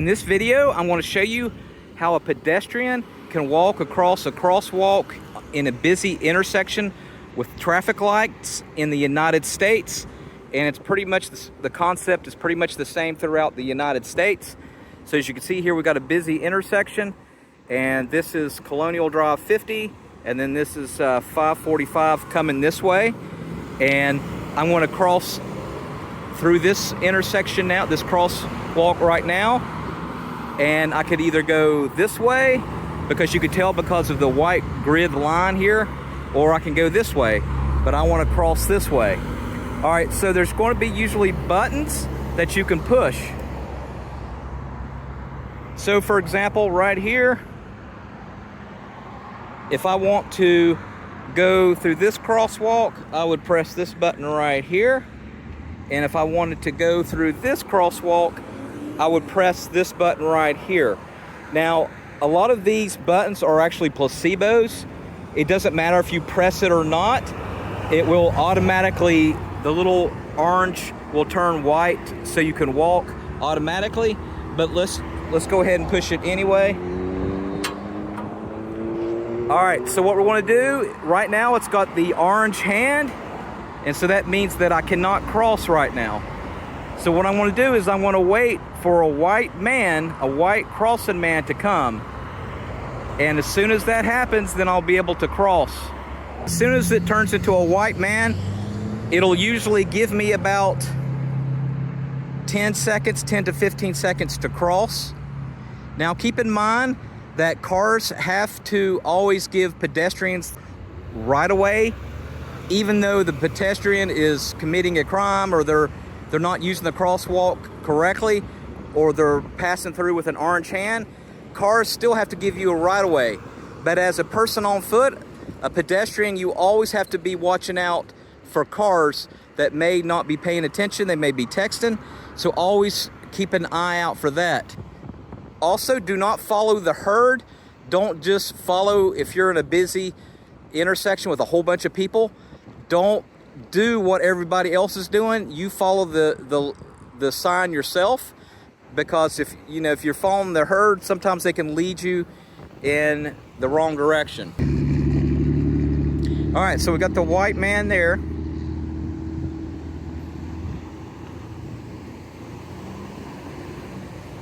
In this video, I'm going to show you how a pedestrian can walk across a crosswalk in a busy intersection with traffic lights in the United States. And it's pretty much, the concept is pretty much the same throughout the United States. So as you can see here, we've got a busy intersection, and this is Colonial Drive 50, and then this is 545 coming this way. And I'm going to cross through this intersection now, this crosswalk right now. And I could either go this way, because you could tell because of the white grid line here, or I can go this way, but I want to cross this way. All right, so there's going to be usually buttons that you can push. So for example, right here, if I want to go through this crosswalk, I would press this button right here. And if I wanted to go through this crosswalk, I would press this button right here. Now, a lot of these buttons are actually placebos. It doesn't matter if you press it or not. It will automatically, the little orange will turn white so you can walk automatically. But let's go ahead and push it anyway. All right, so what we're going to do right now, it's got the orange hand, and so that means that I cannot cross right now. So what I'm going to do is I'm going to wait for a white man, a white crossing man to come. And as soon as that happens, then I'll be able to cross. As soon as it turns into a white man, it'll usually give me about 10 to 15 seconds to cross. Now keep in mind that cars have to always give pedestrians right away, even though the pedestrian is committing a crime, or they're not using the crosswalk correctly, or they're passing through with an orange hand. Cars still have to give you a right of way. But as a person on foot, a pedestrian, you always have to be watching out for cars that may not be paying attention. They may be texting. So always keep an eye out for that. Also, do not follow the herd. Don't just follow if you're in a busy intersection with a whole bunch of people. Don't do what everybody else is doing. You follow the sign yourself, because if you're following the herd, sometimes they can lead you in the wrong direction. All right, so we got the white man there.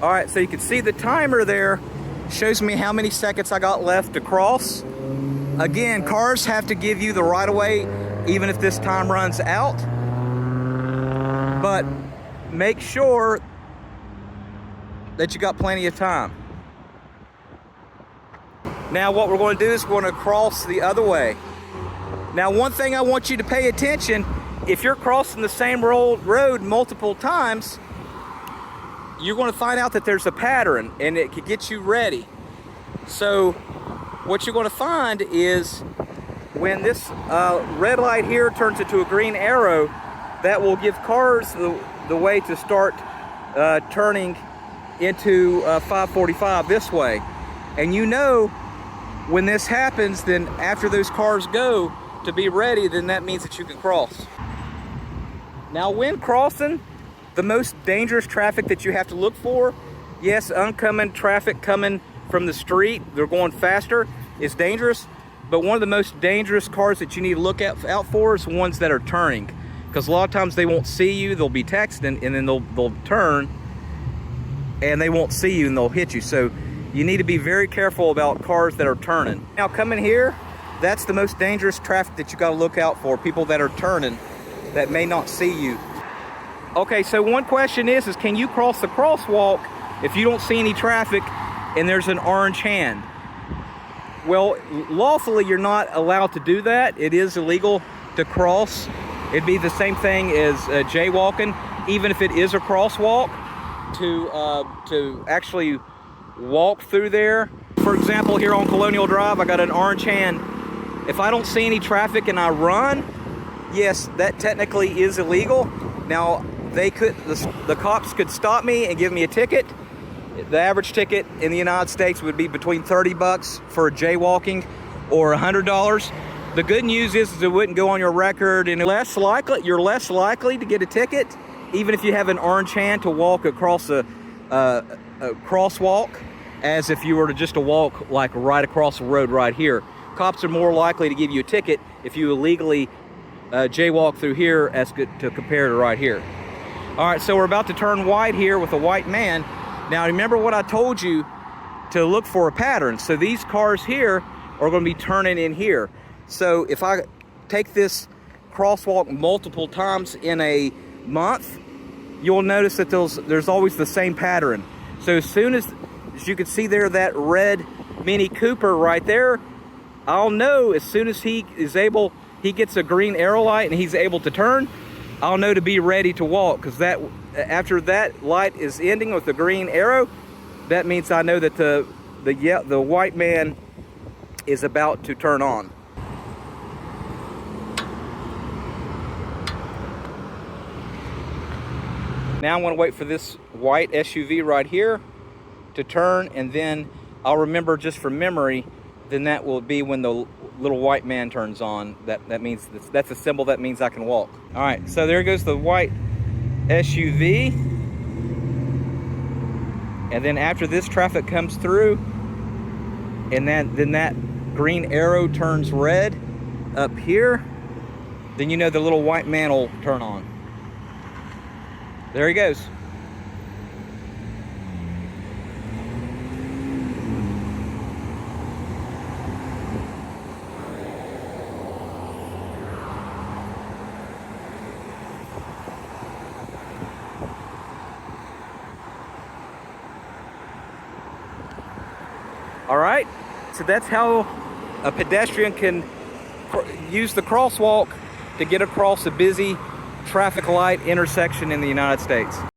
All right, so you can see the timer there shows me how many seconds I got left to cross. Again, cars have to give you the right of way even if this time runs out. But make sure that you got plenty of time. Now what we're going to do is we're going to cross the other way. Now one thing I want you to pay attention, if you're crossing the same road multiple times, you're going to find out that there's a pattern, and it could get you ready. So what you're going to find is when this red light here turns into a green arrow, that will give cars the way to start turning into 545 this way. And when this happens, then after those cars go to be ready, then that means that you can cross. Now when crossing, the most dangerous traffic that you have to look for, yes, oncoming traffic coming from the street, they're going faster, is dangerous. But one of the most dangerous cars that you need to look out for is ones that are turning. Because a lot of times they won't see you, they'll be texting, and then they'll turn, and they won't see you, and they'll hit you. So you need to be very careful about cars that are turning. Now coming here, that's the most dangerous traffic that you got to look out for, people that are turning that may not see you. Okay, so one question is can you cross the crosswalk if you don't see any traffic and there's an orange hand? Well, lawfully you're not allowed to do that. It is illegal to cross. It'd be the same thing as jaywalking, even if it is a crosswalk, to actually walk through there. For example, here on Colonial Drive, I got an orange hand. If I don't see any traffic and I run, yes, that technically is illegal. Now, the cops could stop me and give me a ticket. The average ticket in the United States would be between $30 for jaywalking or $100. The good news is it wouldn't go on your record, and you're less likely to get a ticket, even if you have an orange hand, to walk across a crosswalk as if you were to just to walk like right across the road right here. Cops are more likely to give you a ticket if you illegally jaywalk through here as to compare to right here. All right, so we're about to turn white here with a white man. Now remember what I told you to look for a pattern. So these cars here are going to be turning in here. So if I take this crosswalk multiple times in a month, you'll notice that there's always the same pattern. So as soon as you can see there, that red Mini Cooper right there, I'll know as soon as he gets a green arrow light and he's able to turn, I'll know to be ready to walk, because that after that light is ending with the green arrow, that means I know that the white man is about to turn on. Now I'm going to wait for this white SUV right here to turn, and then I'll remember just from memory, then that will be when the little white man turns on. That means that's a symbol that means I can walk. All right, so there goes the white SUV. And then after this traffic comes through, and then that green arrow turns red up here, then you know the little white man will turn on. There he goes. All right, so that's how a pedestrian can use the crosswalk to get across a busy traffic light intersection in the United States.